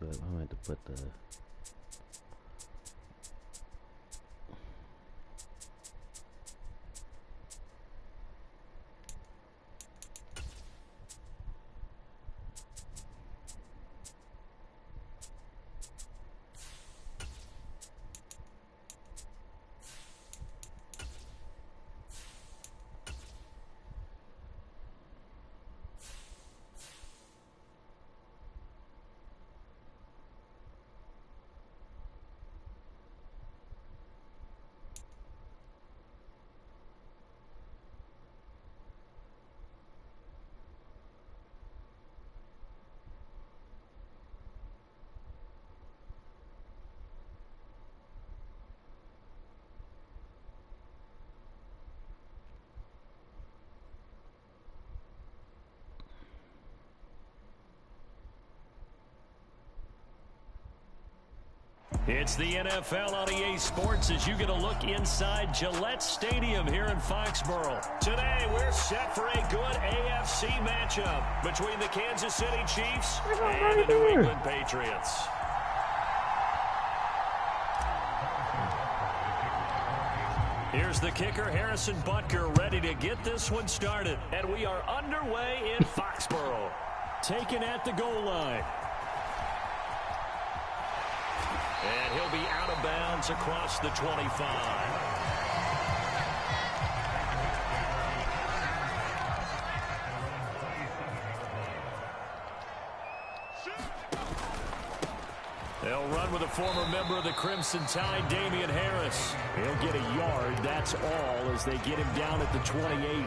but I meant to put the. It's the NFL on EA Sports as you get a look inside Gillette Stadium here in Foxborough. Today, we're set for a good AFC matchup between the Kansas City Chiefs and the New England Patriots. Here's the kicker, Harrison Butker, ready to get this one started. And we are underway in Foxborough. Taken at the goal line. And he'll be out of bounds across the 25. They'll run with a former member of the Crimson Tide, Damian Harris. He'll get a yard, that's all, as they get him down at the 28.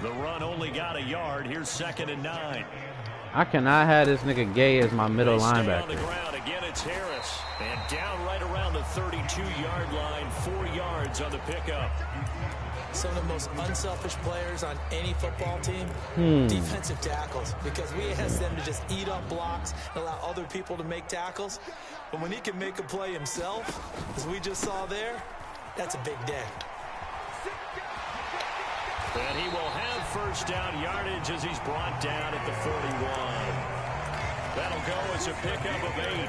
The run only got a yard. Here's 2nd and 9. I cannot have this nigga Gay as my middle linebacker. On the ground. Again, it's Harris. And down right around the 32-yard line, 4 yards on the pickup. Some of the most unselfish players on any football team, defensive tackles, because we ask them to just eat up blocks and allow other people to make tackles. But when he can make a play himself, as we just saw there, that's a big day. And he will have first down yardage as he's brought down at the 41. That'll go as a pickup of 8.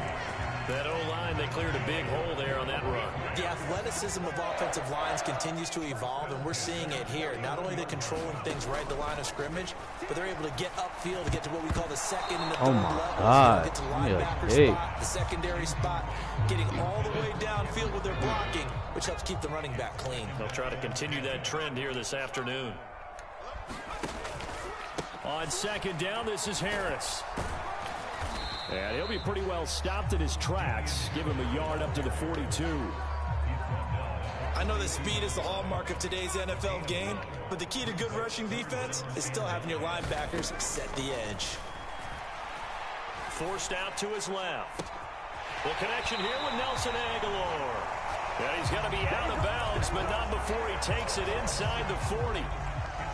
That O-line, they cleared a big hole there on that run. The athleticism of offensive lines continues to evolve, and we're seeing it here. Not only are they controlling things right at the line of scrimmage, but they're able to get upfield to get to what we call the second and the third levels. God. Get to the linebacker spot, the secondary spot, getting all the way downfield with their blocking, which helps keep the running back clean. They'll try to continue that trend here this afternoon. On 2nd down, this is Harris. And he'll be pretty well stopped in his tracks. Give him a yard up to the 42. I know that speed is the hallmark of today's NFL game, but the key to good rushing defense is still having your linebackers set the edge. Forced out to his left. The connection here with Nelson Aguilar. And he's going to be out of bounds, but not before he takes it inside the 40.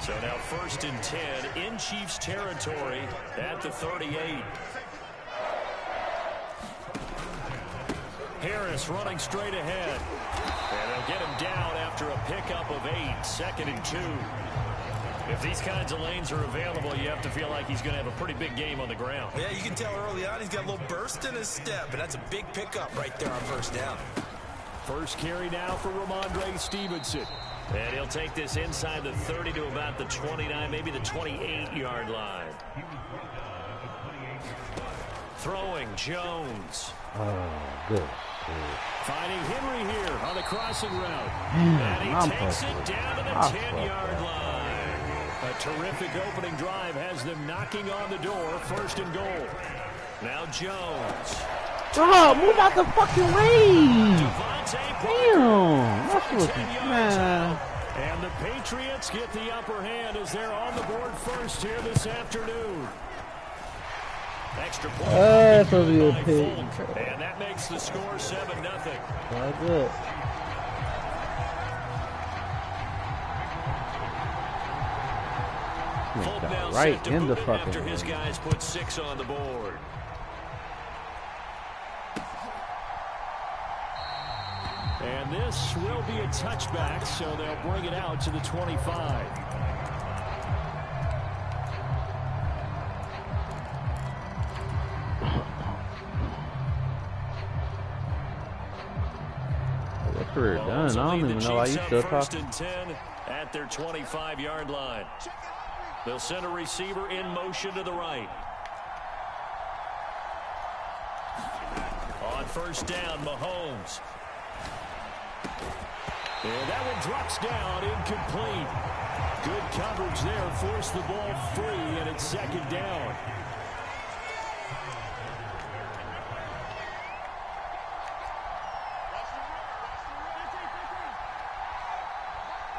So now 1st and 10 in Chiefs territory at the 38. Harris running straight ahead. And they'll get him down after a pickup of 8. 2nd and 2. If these kinds of lanes are available, you have to feel like he's going to have a pretty big game on the ground. Yeah, you can tell early on he's got a little burst in his step, and that's a big pickup right there on 1st down. First carry now for Ramondre Stevenson. And he'll take this inside the 30 to about the 29, maybe the 28-yard line. Throwing Jones. Oh, good. Finding Henry here on the crossing route. And he takes it down to the 10-yard line. A terrific opening drive has them knocking on the door. 1st and goal. Now Jones. Oh, move out the fucking way. Damn. That's what, man. And the Patriots get the upper hand as they're on the board first here this afternoon. Extra point. That's supposed to be a pick. And that makes the score 7-0. That's good. Fulton now right set to in the move fucking after his guys put 6 on the board. And this will be a touchback, so they'll bring it out to the 25. career done. I don't even know why you still First talking. and 10 at their 25-yard line. They'll send a receiver in motion to the right. On first down, Mahomes. And that one drops down, incomplete. Good coverage there, forced the ball free, and it's second down.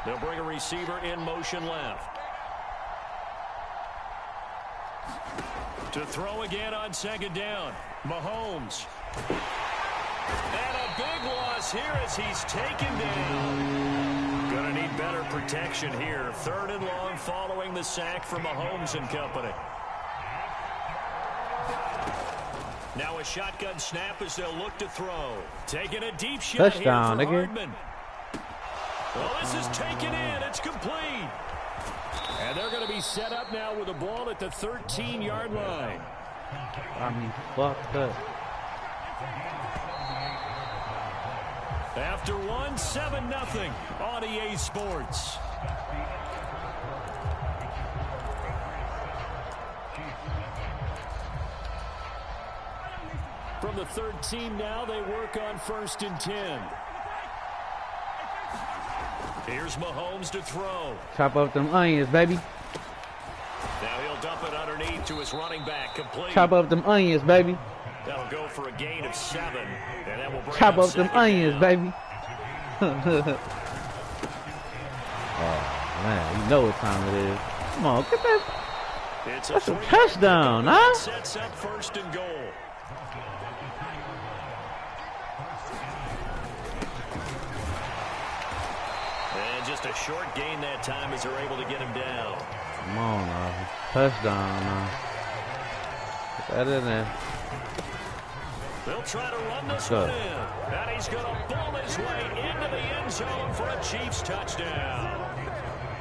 They'll bring a receiver in motion left. To throw again on second down, Mahomes. And a big loss here as he's taken down. Gonna need better protection here. Third and long following the sack from Mahomes and company. Now a shotgun snap as they'll look to throw. Taking a deep shot Touchdown, here for nigga. Hardman. Well, this is taken in. It's complete. And they're going to be set up now with the ball at the 13-yard line. I mean, fucked up. After one, 7-0 on EA Sports. From the 13 now, they work on first and 10. Here's Mahomes to throw. Chop up them onions, baby. Now he'll dump it underneath to his running back, complete. Chop up them onions, baby. That'll go for a gain of 7, and that will bring Chop up them second onions, down. baby. Oh, man, you know what time it is. Come on, get that. It's That's a 3-yard touchdown, pickup. huh? Sets up first and goal. And just a short gain that time as they're able to get him down. Come on, now. Touchdown, now. Put that in there. They'll try to run this Go. one in. And he's going to ball his way into the end zone for a Chiefs touchdown.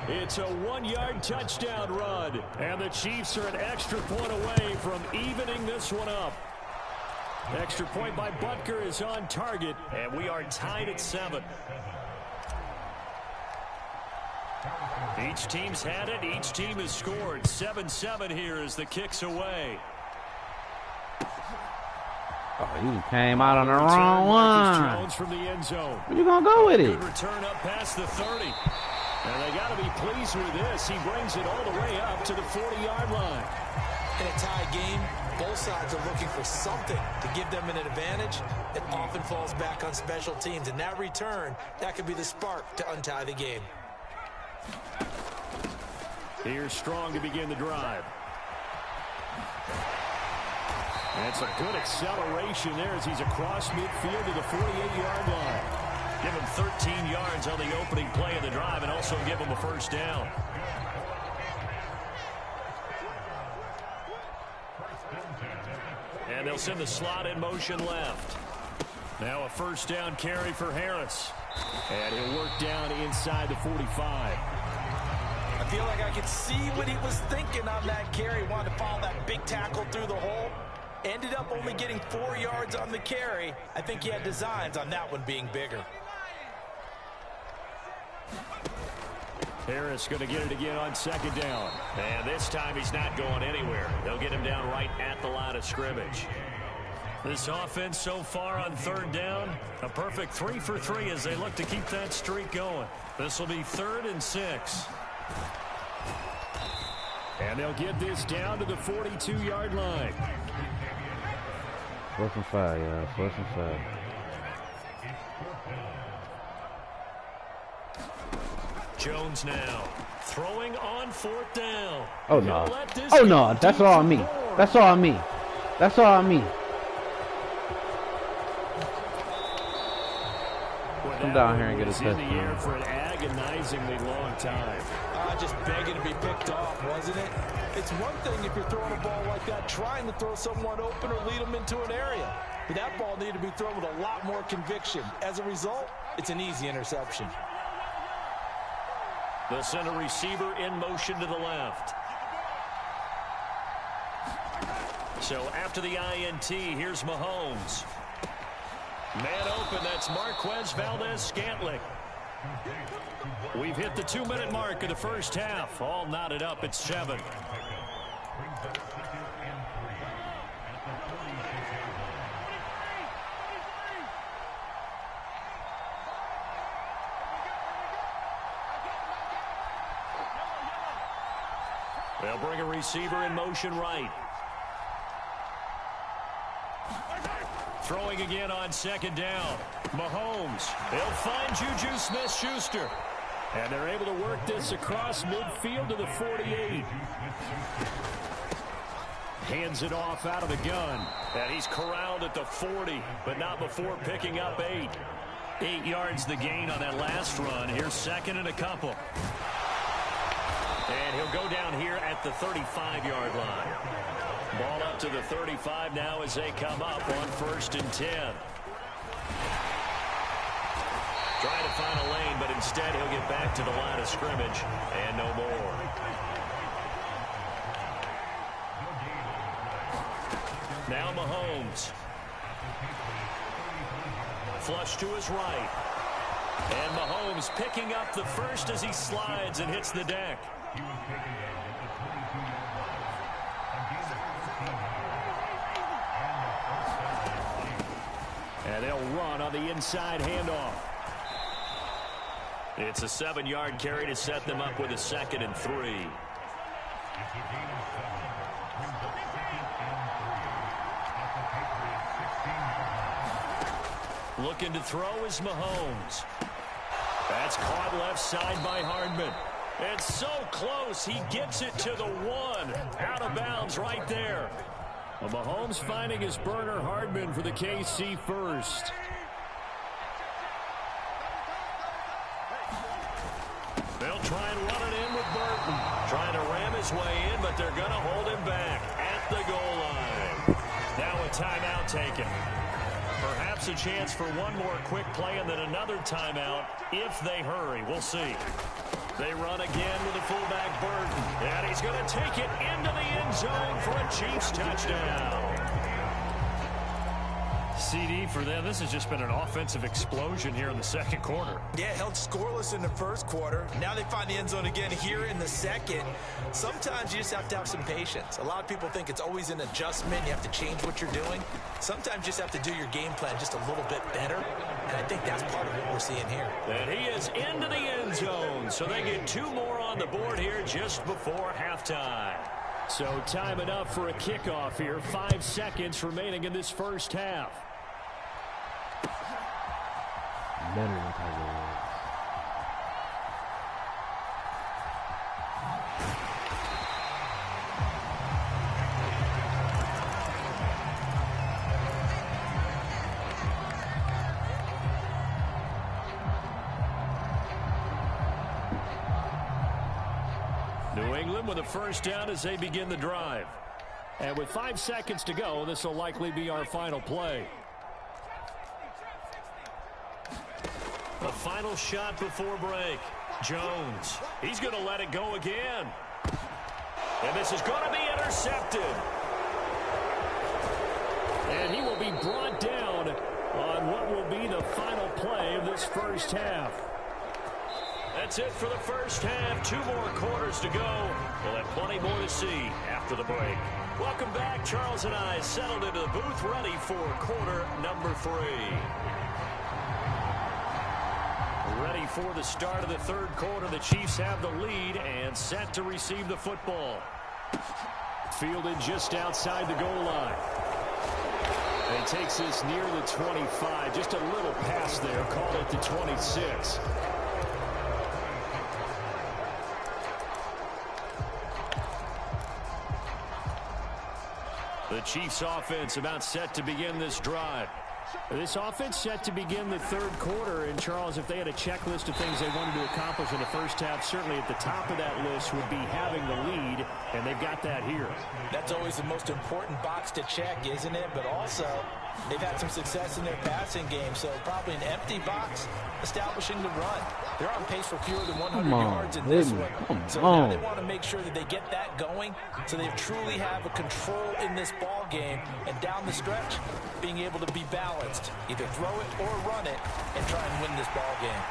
It's a 1-yard touchdown run. And the Chiefs are an extra point away from evening this one up. Extra point by Butker is on target. And we are tied at 7. Each team's had it. Each team has scored. 7-7 here as the kick's away. Oh, you came out on the Return, wrong Marcus one. Jones from the end zone. Where you gonna go with it? Good return up past the 30. And they got to be pleased with this. He brings it all the way up to the 40-yard line. In a tie game, both sides are looking for something to give them an advantage. It often falls back on special teams. And that return, that could be the spark to untie the game. Here's Strong to begin the drive. That's a good acceleration there as he's across midfield to the 48-yard line. Give him 13 yards on the opening play of the drive and also give him a first down. And they'll send the slot in motion left. Now a first down carry for Harris. And he'll work down inside the 45. I feel like I could see what he was thinking on that carry. Wanted to follow that big tackle through the hole. Ended up only getting 4 yards on the carry. I think he had designs on that one being bigger. Harris going to get it again on second down. And this time he's not going anywhere. They'll get him down right at the line of scrimmage. This offense so far on third down, a perfect 3 for 3 as they look to keep that streak going. This will be 3rd and 6. And they'll get this down to the 42-yard line. 4th and 5, yeah. 4th and 5. Jones now throwing on 4th down. Oh, no. Oh, no. That's all on me. That's all on me. That's all on me. Come down here and get a touchdown. In the air for an agonizingly long time. Just begging to be picked off, wasn't it? It's one thing if you're throwing a ball like that, trying to throw someone open or lead them into an area. But that ball needed to be thrown with a lot more conviction. As a result, it's an easy interception. They'll send a receiver in motion to the left. So after the INT, here's Mahomes. Man open, that's Marquez Valdez-Scantling. We've hit the 2-minute mark of the first half. All knotted up at 7. They'll bring a receiver in motion right. Throwing again on second down. Mahomes. They'll find Juju Smith-Schuster. And they're able to work this across midfield to the 48. Hands it off out of the gun. And he's corralled at the 40, but not before picking up 8. 8 yards the gain on that last run. Here's second and a couple. And he'll go down here at the 35-yard line. Ball up to the 35 now as they come up on 1st and 10. Trying to find a lane, but instead he'll get back to the line of scrimmage and no more. Now Mahomes. Flush to his right. And Mahomes picking up the first as he slides and hits the deck. And they'll run on the inside handoff. It's a 7-yard carry to set them up with a 2nd and 3. Looking to throw is Mahomes. That's caught left side by Hardman. It's so close. He gets it to the 1. Out of bounds right there. Well, Mahomes finding his burner Hardman for the KC first. They'll try and run it in with Burton. Trying to ram his way in, but they're going to hold him back at the goal line. Now a timeout taken. Perhaps a chance for one more quick play and then another timeout if they hurry. We'll see. They run again with the fullback Burton. And he's going to take it into the end zone for a Chiefs touchdown. CD for them. This has just been an offensive explosion here in the second quarter. Yeah, held scoreless in the first quarter. Now they find the end zone again here in the second. Sometimes you just have to have some patience. A lot of people think it's always an adjustment. You have to change what you're doing. Sometimes you just have to do your game plan just a little bit better. And I think that's part of what we're seeing here. And he is into the end zone. So they get 2 more on the board here just before halftime. So time enough for a kickoff here. 5 seconds remaining in this first half. New England with a first down as they begin the drive. And with 5 seconds to go, this will likely be our final play. The final shot before break. Jones. He's going to let it go again. And this is going to be intercepted. And he will be brought down on what will be the final play of this first half. That's it for the first half. 2 more quarters to go. We'll have plenty more to see after the break. Welcome back. Charles and I settled into the booth ready for quarter number 3. Ready for the start of the third quarter. The Chiefs have the lead and set to receive the football. Fielded just outside the goal line. And he takes this near the 25. Just a little pass there. Call it the 26. The Chiefs offense about set to begin this drive. This offense set to begin the third quarter. And, Charles, if they had a checklist of things they wanted to accomplish in the first half, certainly at the top of that list would be having the lead, and they've got that here. That's always the most important box to check, isn't it? But also, They've had some success in their passing game, so probably an empty box establishing the run. They're on pace for fewer than 100 yards in this one. So now they want to make sure that they get that going so they truly have a control in this ball game. And down the stretch, being able to be balanced. Either throw it or run it and try and win this ball game.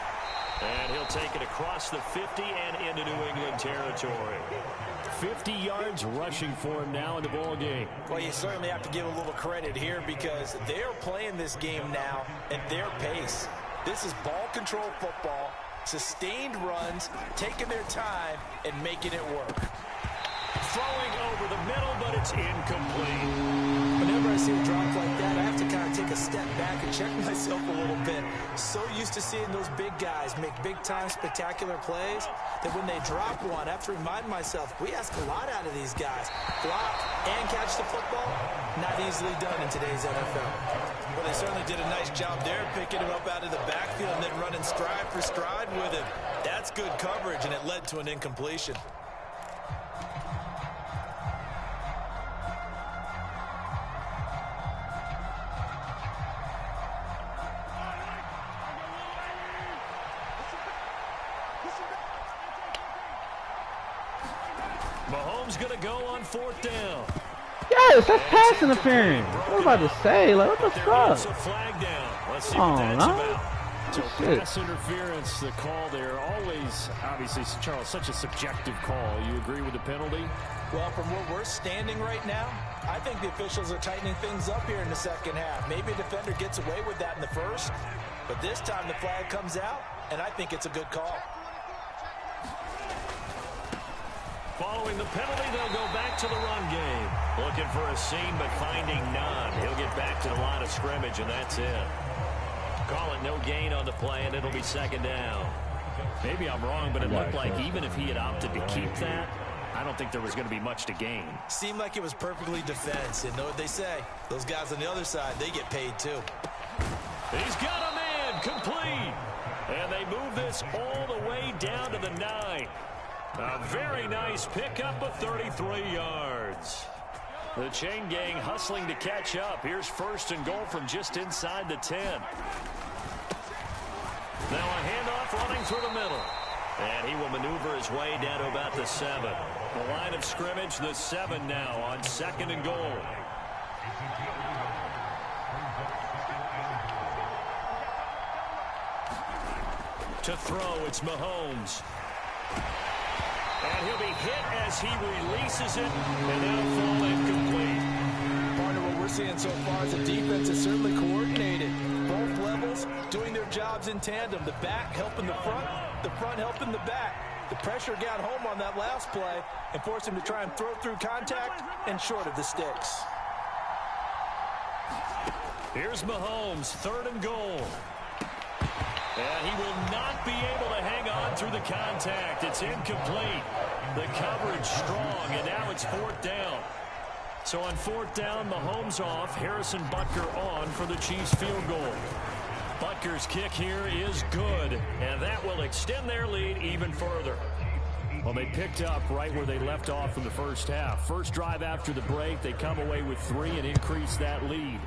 And he'll take it across the 50 and into New England territory. 50 yards rushing for him now in the ball game. Well, you certainly have to give a little credit here because they're playing this game now at their pace. This is ball control football, sustained runs, taking their time and making it work. Throwing over the middle, but it's incomplete. Whenever I see a drop like that, I have to kind of take a step back and check myself a little bit. So used to seeing those big guys make big-time spectacular plays that when they drop one, I have to remind myself, we ask a lot out of these guys. Block and catch the football, not easily done in today's NFL. Well, they certainly did a nice job there, picking him up out of the backfield and then running stride for stride with him. That's good coverage, and it led to an incompletion. Mahomes going to go on 4th down. Yes, that's pass interference. What was I about to say? Like, what the fuck? It's a flag down. Let's see what that's about. So Shit. pass interference, the call there, always, obviously, Charles, such a subjective call. You agree with the penalty? Well, from where we're standing right now, I think the officials are tightening things up here in the second half. Maybe a defender gets away with that in the first, but this time the flag comes out, and I think it's a good call. Following the penalty, they'll go back to the run game. Looking for a seam, but finding none. He'll get back to the line of scrimmage, and that's it. Call it no gain on the play, and it'll be 2nd down. Maybe I'm wrong, but it looked like even if he had opted to keep that, I don't think there was going to be much to gain. Seemed like it was perfectly defense, and know what they say. Those guys on the other side, they get paid too. He's got a man, complete. And they move this all the way down to the 9. A very nice pickup of 33 yards. The chain gang hustling to catch up. Here's 1st and goal from just inside the 10. Now a handoff running through the middle. And he will maneuver his way down to about the 7. The line of scrimmage, the 7 now on 2nd and goal. To throw, it's Mahomes. And he'll be hit as he releases it, and that'll fall incomplete. Part of what we're seeing so far is the defense is certainly coordinated. Both levels doing their jobs in tandem. The back helping the front helping the back. The pressure got home on that last play and forced him to try and throw through contact and short of the sticks. Here's Mahomes, 3rd and goal. And he will not be able to hang on through the contact. It's incomplete. The coverage strong, and now it's 4th down. So on 4th down, Mahomes off, Harrison Butker on for the Chiefs field goal. Butker's kick here is good, and that will extend their lead even further. Well, they picked up right where they left off in the first half. First drive after the break, they come away with 3 and increase that lead.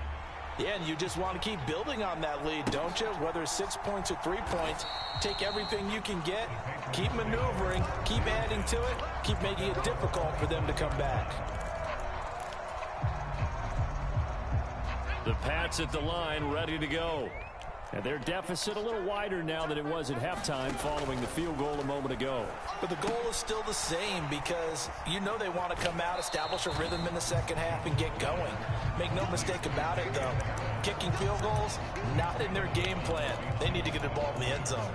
Yeah, and you just want to keep building on that lead, don't you? Whether it's 6 points or 3 points, take everything you can get, keep maneuvering, keep adding to it, keep making it difficult for them to come back. The Pats at the line, ready to go. And their deficit a little wider now than it was at halftime following the field goal a moment ago. But the goal is still the same because you know they want to come out, establish a rhythm in the second half, and get going. Make no mistake about it, though. Kicking field goals, not in their game plan. They need to get the ball in the end zone.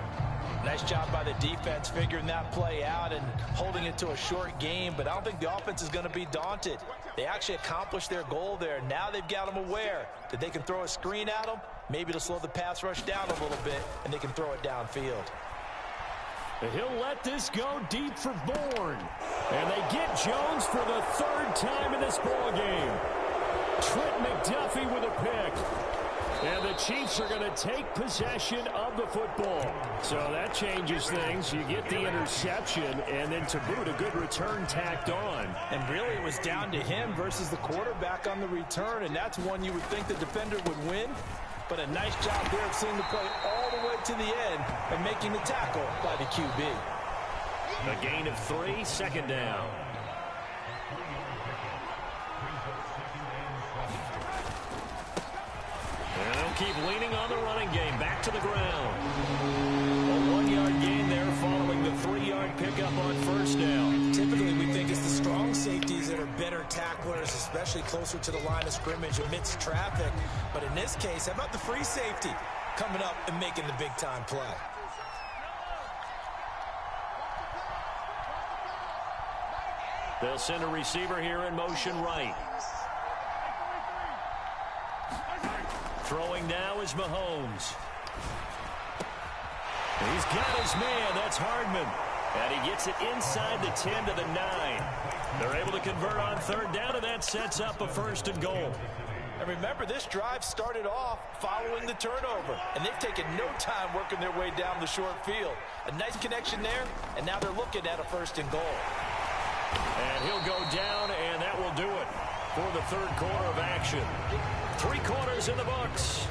Nice job by the defense figuring that play out and holding it to a short game, but I don't think the offense is going to be daunted. They actually accomplished their goal there. Now they've got them aware that they can throw a screen at them, maybe to slow the pass rush down a little bit, and they can throw it downfield. He'll let this go deep for Bourne. And they get Jones for the 3rd time in this ball game. Trent McDuffie with a pick. And the Chiefs are going to take possession of the football. So that changes things. You get the interception, and then to boot, a good return tacked on. And really, it was down to him versus the quarterback on the return, and that's one you would think the defender would win. But a nice job there of seeing the play all the way to the end and making the tackle by the QB. A gain of 3, second down. And they'll keep leaning on the running game. Back to the ground. A 1-yard gain there following the 3-yard pickup on first down. Typically, we think it's the strong safeties that are better tacklers, especially closer to the line of scrimmage amidst traffic. But in this case, how about the free safety coming up and making the big-time play? They'll send a receiver here in motion right. Throwing now is Mahomes. He's got his man. That's Hardman. And he gets it inside the 10 to the 9. They're able to convert on third down, and that sets up a 1st and goal. And remember, this drive started off following the turnover, and they've taken no time working their way down the short field. A nice connection there, and now they're looking at a 1st and goal. And he'll go down, and that will do it for the third quarter of action. 3 quarters in the books.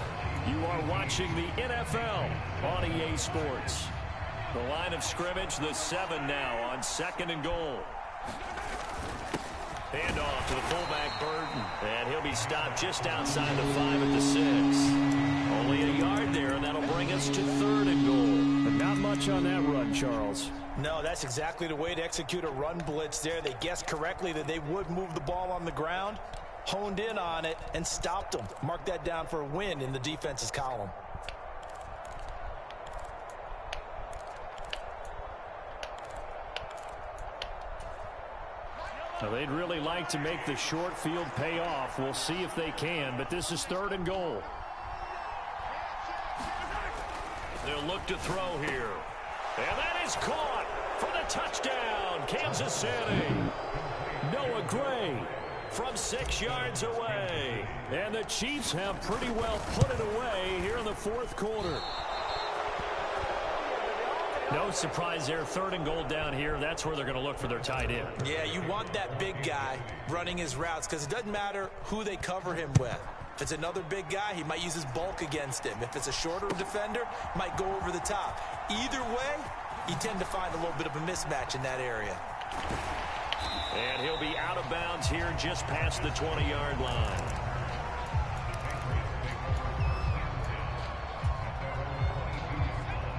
You are watching the NFL on EA Sports. The line of scrimmage, the 7 now on 2nd and goal. Handoff to the fullback, Burton. And he'll be stopped just outside the 5 at the 6. Only a yard there, and that'll bring us to 3rd and goal. But not much on that run, Charles. No, that's exactly the way to execute a run blitz there. They guessed correctly that they would move the ball on the ground, honed in on it, and stopped them. Mark that down for a win in the defense's column. Now, they'd really like to make the short field pay off. We'll see if they can, but this is 3rd and goal. They'll look to throw here. And that is caught for the touchdown, Kansas City. Noah Gray from 6 yards away. And the Chiefs have pretty well put it away here in the 4th quarter. No surprise there, 3rd and goal down here. That's where they're going to look for their tight end. Yeah, you want that big guy running his routes because it doesn't matter who they cover him with. If it's another big guy, he might use his bulk against him. If it's a shorter defender, might go over the top. Either way, you tend to find a little bit of a mismatch in that area. And he'll be out of bounds here just past the 20-yard line.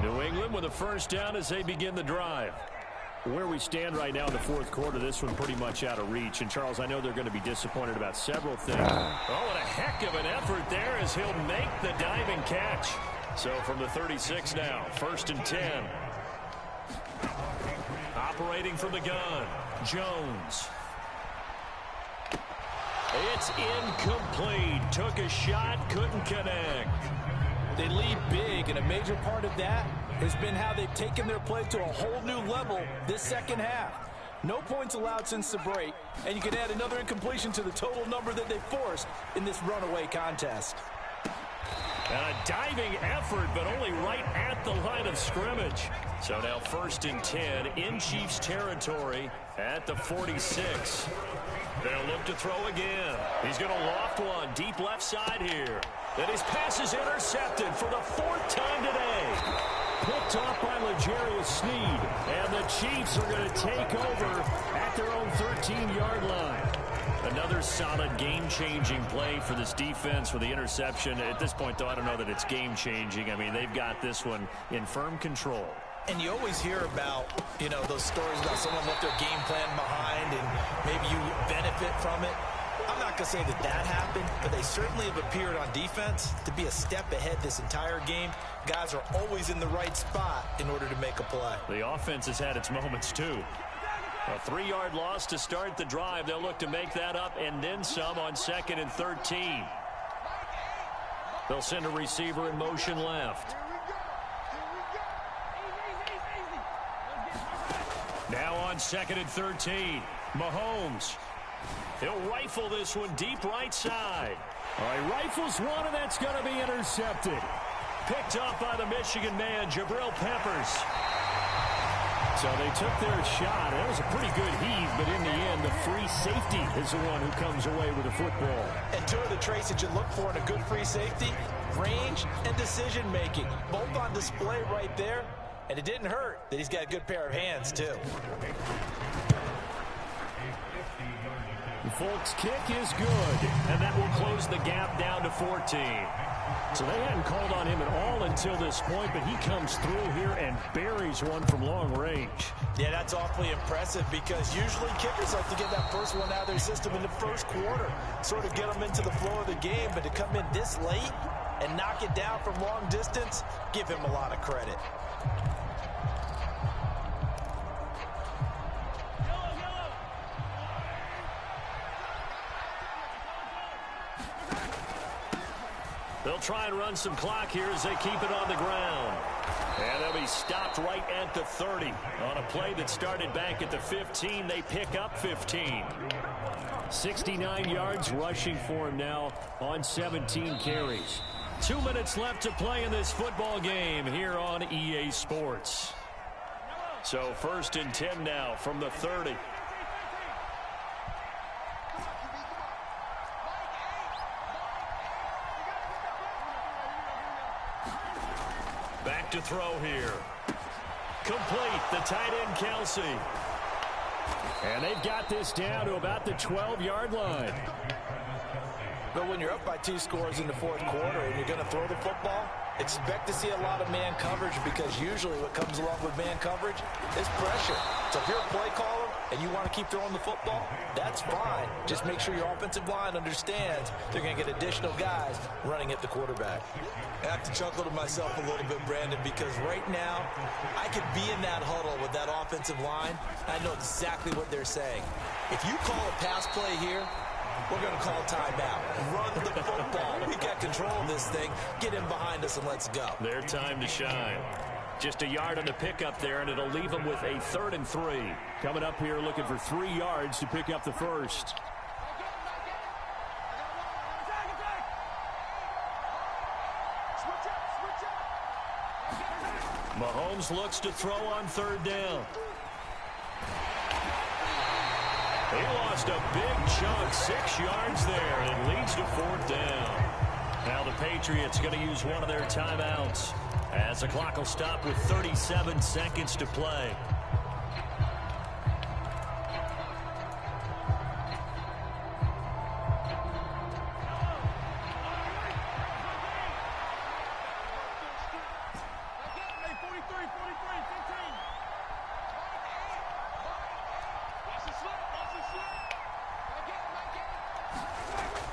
New England with a 1st down as they begin the drive. Where we stand right now in the 4th quarter, this one pretty much out of reach. And, Charles, I know they're going to be disappointed about several things. Oh, and a heck of an effort there as he'll make the diving catch. So from the 36 now, 1st and 10. Operating from the gun, Jones. It's incomplete. Took a shot, couldn't connect. They lead big, and a major part of that has been how they've taken their play to a whole new level this 2nd half. No points allowed since the break, and you can add another incompletion to the total number that they forced in this runaway contest. A diving effort, but only right at the line of scrimmage. So now 1st and 10 in Chiefs territory at the 46. They'll look to throw again. He's going to loft one deep left side here. And his pass is intercepted for the 4th time today. Picked off by L'Jarius Sneed. And the Chiefs are going to take over at their own 13-yard line. Another solid game-changing play for this defense with the interception. At this point, though, I don't know that it's game-changing. I mean, they've got this one in firm control. And you always hear about, you know, those stories about someone left their game plan behind and maybe you benefit from it. I'm not going to say that that happened, but they certainly have appeared on defense to be a step ahead this entire game. Guys are always in the right spot in order to make a play. The offense has had its moments, too. A 3-yard loss to start the drive. They'll look to make that up and then some on 2nd and 13. They'll send a receiver in motion left. Now on 2nd and 13, Mahomes. He'll rifle this one deep right side. All right, rifles one, and that's going to be intercepted. Picked up by the Michigan man, Jabril Peppers. So they took their shot. That was a pretty good heave, but in the end, the free safety is the one who comes away with the football. And two of the traits that you look for in a good free safety, range and decision-making. Both on display right there. And it didn't hurt that he's got a good pair of hands, too. The Folks' kick is good, and that will close the gap down to 14. So they hadn't called on him at all until this point, but he comes through here and buries one from long range. Yeah, that's awfully impressive because usually kickers like to get that first one out of their system in the first quarter, sort of get them into the flow of the game, but to come in this late and knock it down from long distance, give him a lot of credit. They'll try and run some clock here as they keep it on the ground. And they'll be stopped right at the 30. On a play that started back at the 15, they pick up 15. 69 yards rushing for him now on 17 carries. 2 minutes left to play in this football game here on EA Sports. So 1st and 10 now from the 30. Back to throw here. Complete, the tight end Kelsey. And they've got this down to about the 12-yard line. But when you're up by 2 scores in the fourth quarter and you're going to throw the football, expect to see a lot of man coverage because usually what comes along with man coverage is pressure. So if you're a play caller and you want to keep throwing the football, that's fine. Just make sure your offensive line understands they're going to get additional guys running at the quarterback. I have to chuckle to myself a little bit, Brandon, because right now I could be in that huddle with that offensive line. I know exactly what they're saying. If you call a pass play here, we're going to call timeout. Run the football. We got control of this thing. Get him behind us and let's go. Their time to shine. Just a yard on the pickup there, and it'll leave them with a 3rd and 3. Coming up here looking for 3 yards to pick up the first. Mahomes looks to throw on 3rd down. He lost a big chunk, 6 yards there, and it leads to 4th down. Now the Patriots going to use one of their timeouts as the clock will stop with 37 seconds to play.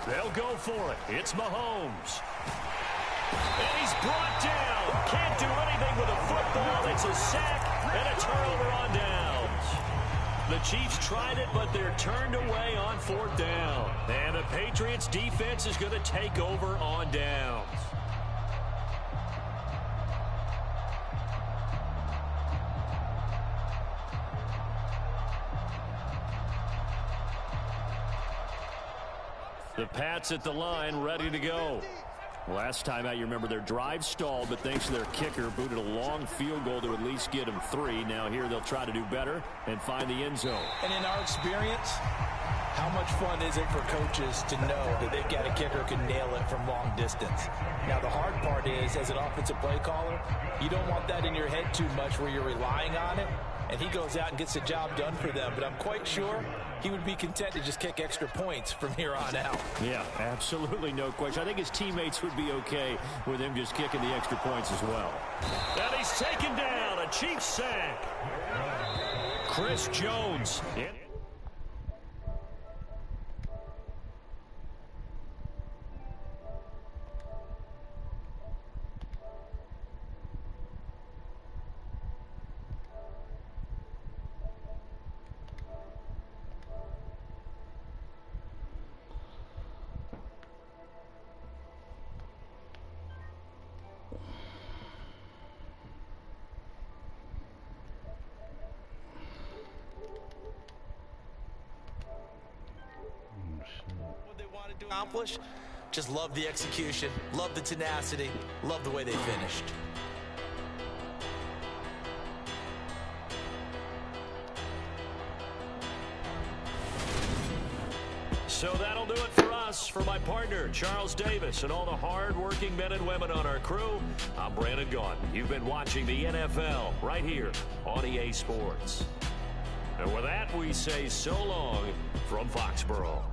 They'll go for it. It's Mahomes. And he's brought down. Can't do anything with a football. It's a sack and a turnover on downs. The Chiefs tried it, but they're turned away on 4th down. And the Patriots defense is going to take over on downs. The Pats at the line, ready to go. Last time out, you remember their drive stalled, but thanks to their kicker, booted a long field goal to at least get them 3. Now here they'll try to do better and find the end zone. And in our experience, how much fun is it for coaches to know that they've got a kicker who can nail it from long distance? Now the hard part is, as an offensive play caller, you don't want that in your head too much where you're relying on it. And he goes out and gets the job done for them. But I'm quite sure he would be content to just kick extra points from here on out. Yeah, absolutely no question. I think his teammates would be okay with him just kicking the extra points as well. And he's taken down. A Chiefs sack. Chris Jones. Accomplish, Just love the execution, love the tenacity, love the way they finished. So that'll do it for us. For my partner, Charles Davis, and all the hard-working men and women on our crew, I'm Brandon Gaudin. You've been watching the NFL right here on EA Sports. And with that, we say so long from Foxborough.